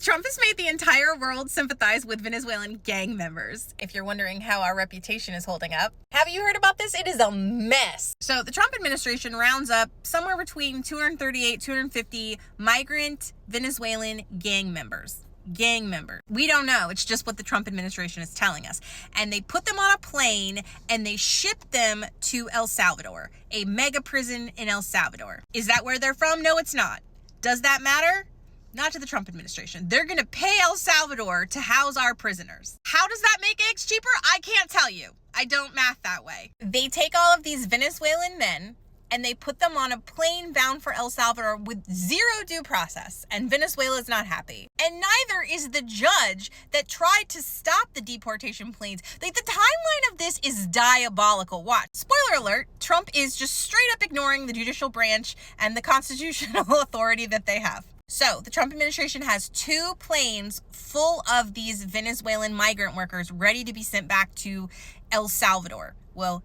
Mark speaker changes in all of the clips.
Speaker 1: Trump has made the entire world sympathize with Venezuelan gang members. If you're wondering how our reputation is holding up, have you heard about this? It is a mess. So the Trump administration rounds up somewhere between 238, 250 migrant Venezuelan gang members. We don't know. It's just what the Trump administration is telling us. And they put them on a plane and they ship them to El Salvador, a mega prison in El Salvador. Is that where they're from? No, it's not. Does that matter? Not to the Trump administration. They're going to pay El Salvador to house our prisoners. How does that make eggs cheaper? I can't tell you. I don't math that way. They take all of these Venezuelan men and they put them on a plane bound for El Salvador with zero due process. And Venezuela's not happy. And neither is the judge that tried to stop the deportation planes. Like, the timeline of this is diabolical. Watch. Spoiler alert, Trump is just straight up ignoring the judicial branch and the constitutional authority that they have. So the Trump administration has 2 planes full of these Venezuelan migrant workers ready to be sent back to El Salvador. Well,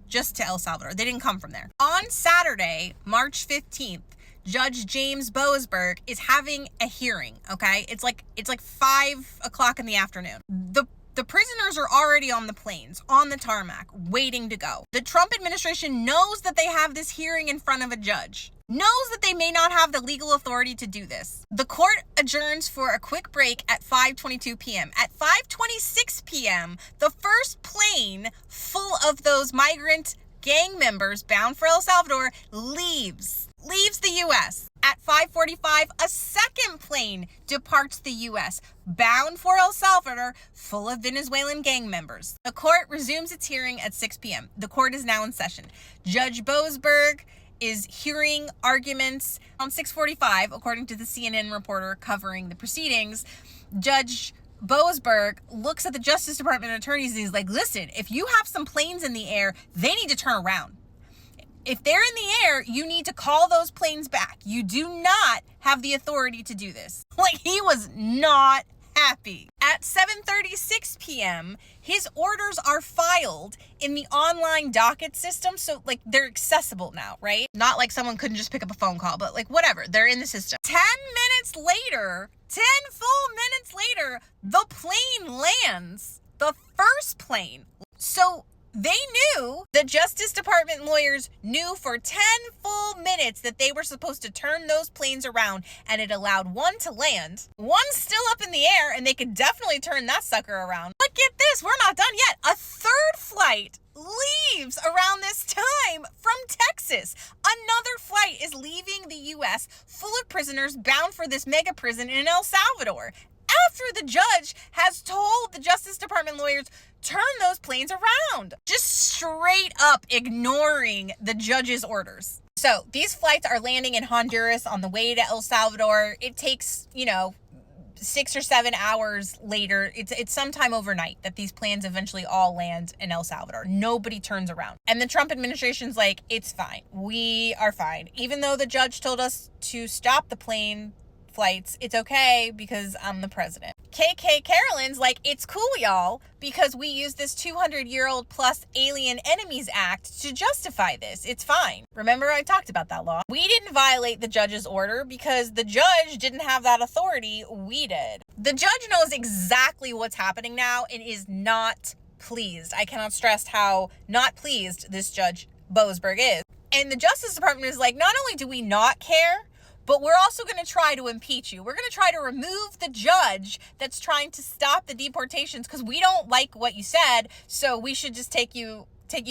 Speaker 1: just to El Salvador. They didn't come from there. On Saturday, March 15th, Judge James Boasberg is having a hearing, okay? It's like 5 o'clock in the afternoon. The prisoners are already on the planes, on the tarmac, waiting to go. The Trump administration knows that they have this hearing in front of a judge, knows that they may not have the legal authority to do this. The court adjourns for a quick break at 5:22 p.m. At 5:26 p.m., the first plane full of those migrant gang members bound for El Salvador leaves the U.S. At 5:45, a second plane departs the U.S., bound for El Salvador, full of Venezuelan gang members. The court resumes its hearing at 6 p.m. The court is now in session. Judge Boasberg is hearing arguments on 6:45, according to the CNN reporter covering the proceedings. Judge Boasberg looks at the Justice Department attorneys and he's like, listen, if you have some planes in the air, they need to turn around. If they're in the air, you need to call those planes back. You do not have the authority to do this. Like, he was not happy. At 7:36 p.m., his orders are filed in the online docket system. So, like, they're accessible now, right? Not like someone couldn't just pick up a phone call, but like, whatever, they're in the system. 10 full minutes later, the plane lands. The first plane. So they knew, the Justice Department lawyers knew for 10 full minutes that they were supposed to turn those planes around, and it allowed one to land. One's still up in the air, and they could definitely turn that sucker around. But get this, we're not done yet. A third flight leaves around this time from Texas. Another flight is leaving the U.S. full of prisoners bound for this mega prison in El Salvador, after the judge has told the Justice Department lawyers, turn those planes around. Just straight up ignoring the judge's orders. So these flights are landing in Honduras on the way to El Salvador. It takes, 6 or 7 hours later. It's sometime overnight that these planes eventually all land in El Salvador. Nobody turns around. And the Trump administration's like, it's fine. We are fine. Even though the judge told us to stop the plane flights, it's okay because I'm the president. KK Carolyn's like, it's cool, y'all, because we use this 200-year-old plus Alien Enemies Act to justify this. It's fine. Remember, I talked about that law. We didn't violate the judge's order because the judge didn't have that authority. We did. The judge knows exactly what's happening now and is not pleased. I cannot stress how not pleased this Judge Boasberg is. And the Justice Department is like, not only do we not care, but we're also going to try to impeach you. We're going to try to remove the judge that's trying to stop the deportations because we don't like what you said, so we should just take you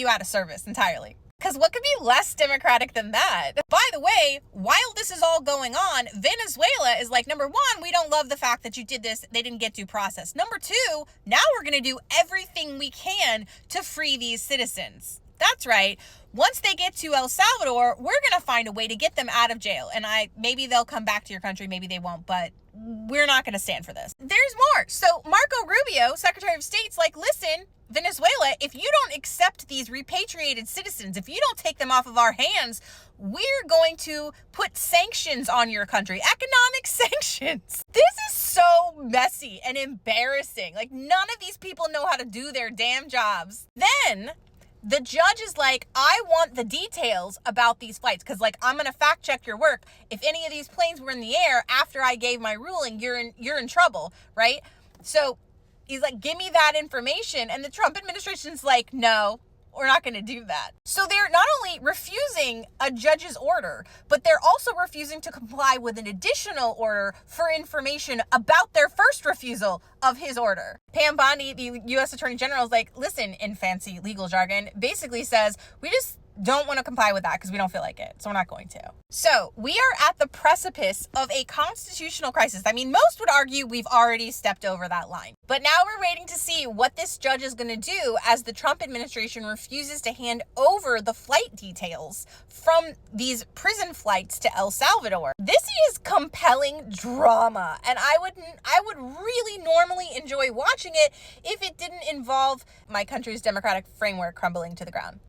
Speaker 1: out of service entirely. Because what could be less democratic than that? By the way, while this is all going on, Venezuela is like, number one, we don't love the fact that you did this. They didn't get due process. Number two, now we're going to do everything we can to free these citizens. That's right. Once they get to El Salvador, we're going to find a way to get them out of jail. And maybe they'll come back to your country, maybe they won't, but we're not going to stand for this. There's more. So Marco Rubio, Secretary of State's like, listen, Venezuela, if you don't accept these repatriated citizens, if you don't take them off of our hands, we're going to put sanctions on your country, economic sanctions. This is so messy and embarrassing. Like, none of these people know how to do their damn jobs. Then The judge is like, I want the details about these flights because, like, I'm going to fact check your work. If any of these planes were in the air after I gave my ruling, you're in trouble, right? So he's like, give me that information. And the Trump administration's like, no, we're not going to do that. So they're not only refusing a judge's order, but they're also refusing to comply with an additional order for information about their first refusal of his order. Pam Bondi, the U.S. Attorney General, is like, listen, in fancy legal jargon, basically says, we just don't want to comply with that because we don't feel like it. So we're not going to. So we are at the precipice of a constitutional crisis. I mean, most would argue we've already stepped over that line. But now we're waiting to see what this judge is going to do as the Trump administration refuses to hand over the flight details from these prison flights to El Salvador. This is compelling drama, and I would really normally enjoy watching it if it didn't involve my country's democratic framework crumbling to the ground.